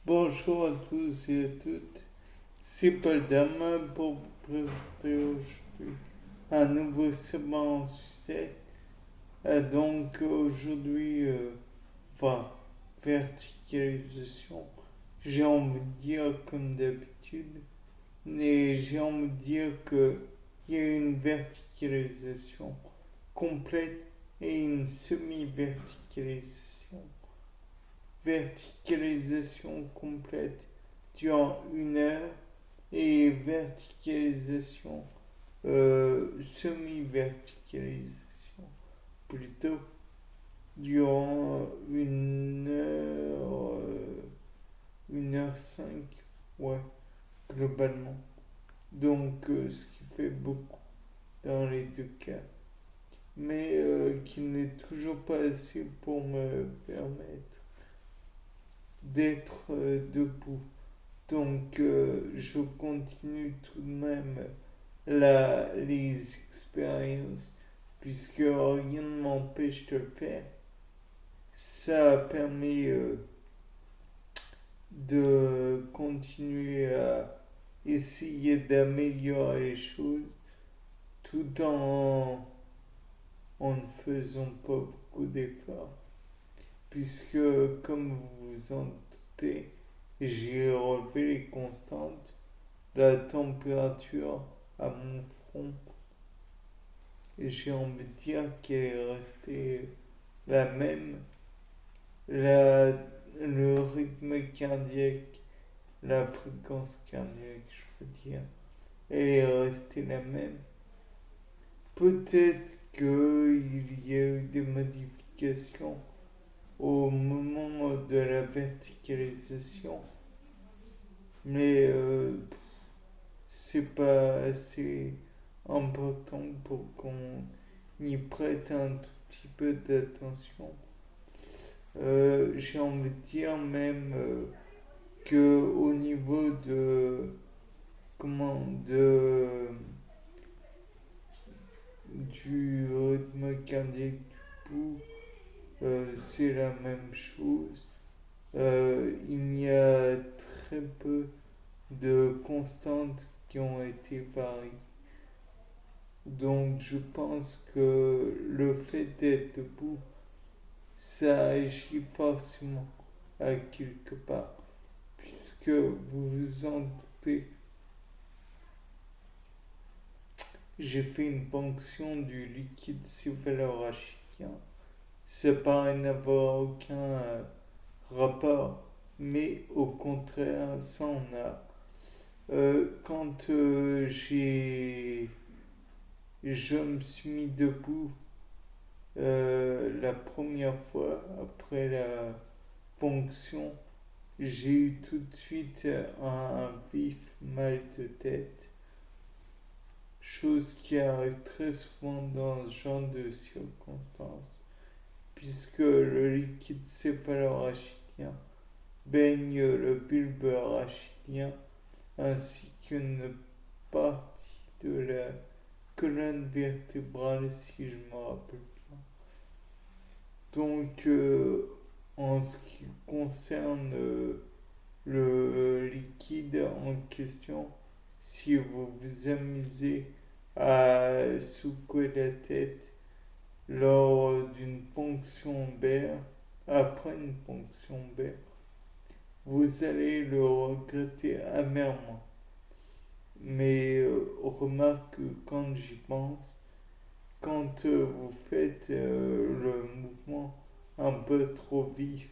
Bonjour à tous et à toutes, c'est Paul Damas pour vous présenter aujourd'hui un nouveau segment en succès. Donc aujourd'hui, enfin, verticalisation, j'ai envie de dire comme d'habitude, mais j'ai envie de dire qu'il y a une verticalisation complète et une semi-verticalisation. Verticalisation complète durant 1 heure et verticalisation, semi-verticalisation plutôt, durant 1 heure, 1 heure 5, ouais, globalement. Donc, ce qui fait beaucoup dans les deux cas, mais qui n'est toujours pas assez pour me permettre d'être debout. Donc, je continue tout de même les expériences, puisque rien ne m'empêche de le faire. Ça permet de continuer à essayer d'améliorer les choses tout en ne faisant pas beaucoup d'efforts. Puisque, comme vous vous en doutez, j'ai relevé les constantes. La température à mon front, et j'ai envie de dire qu'elle est restée la même. La, le rythme cardiaque, la fréquence cardiaque, je veux dire, elle est restée la même. Peut-être qu'il y a eu des modifications au moment de la verticalisation, mais c'est pas assez important pour qu'on y prête un tout petit peu d'attention. J'ai envie de dire même que au niveau comment de du rythme cardiaque du pouls, c'est la même chose. Il y a très peu de constantes qui ont été variées. Donc je pense que le fait d'être debout, ça agit forcément à quelque part, puisque vous vous en doutez, j'ai fait une ponction du liquide céphalorachidien. Ça paraît n'avoir aucun rapport, mais au contraire, ça en a. Quand je me suis mis debout la première fois après la ponction, j'ai eu tout de suite un vif mal de tête, chose qui arrive très souvent dans ce genre de circonstances, puisque le liquide céphalorachidien baigne le bulbe rachidien ainsi qu'une partie de la colonne vertébrale, si je me rappelle bien. Donc, en ce qui concerne le liquide en question, si vous vous amusez à secouer la tête lors d'une ponction baire, après une ponction baire, vous allez le regretter amèrement. Mais remarque que quand j'y pense, quand vous faites le mouvement un peu trop vif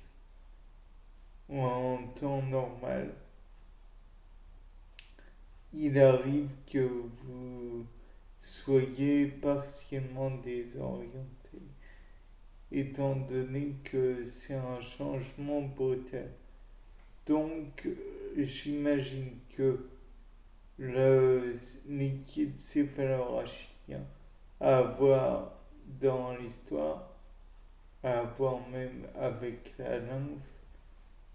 ou en temps normal, il arrive que vous soyez partiellement désorienté, étant donné que c'est un changement brutal. Donc, j'imagine que le liquide céphalorachidien à voir dans l'histoire, à voir même avec la lymphe,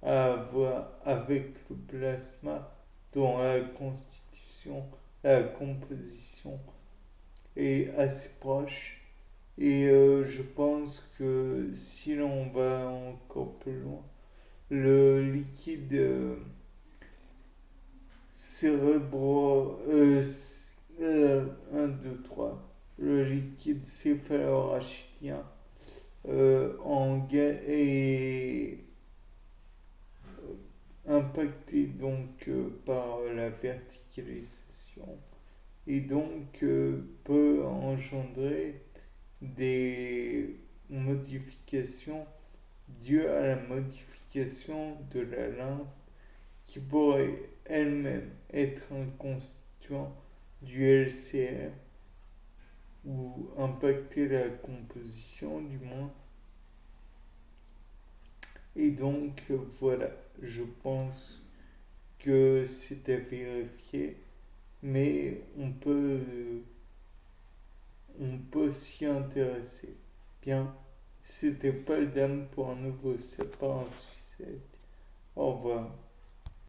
à voir avec le plasma, dont la constitution, la composition est assez proche. Et je pense que si l'on va encore plus loin, le liquide cérébro... 1, 2, 3. Le liquide céphalorachidien est impacté donc par la verticalisation et donc peut engendrer des modifications dues à la modification de la lymphe qui pourrait elle-même être un constituant du LCR ou impacter la composition du moins. Et donc voilà, je pense que c'est à vérifier, mais on peut s'y intéresser. Bien, c'était Paul Dame pour un nouveau sapin en sucette. Au revoir.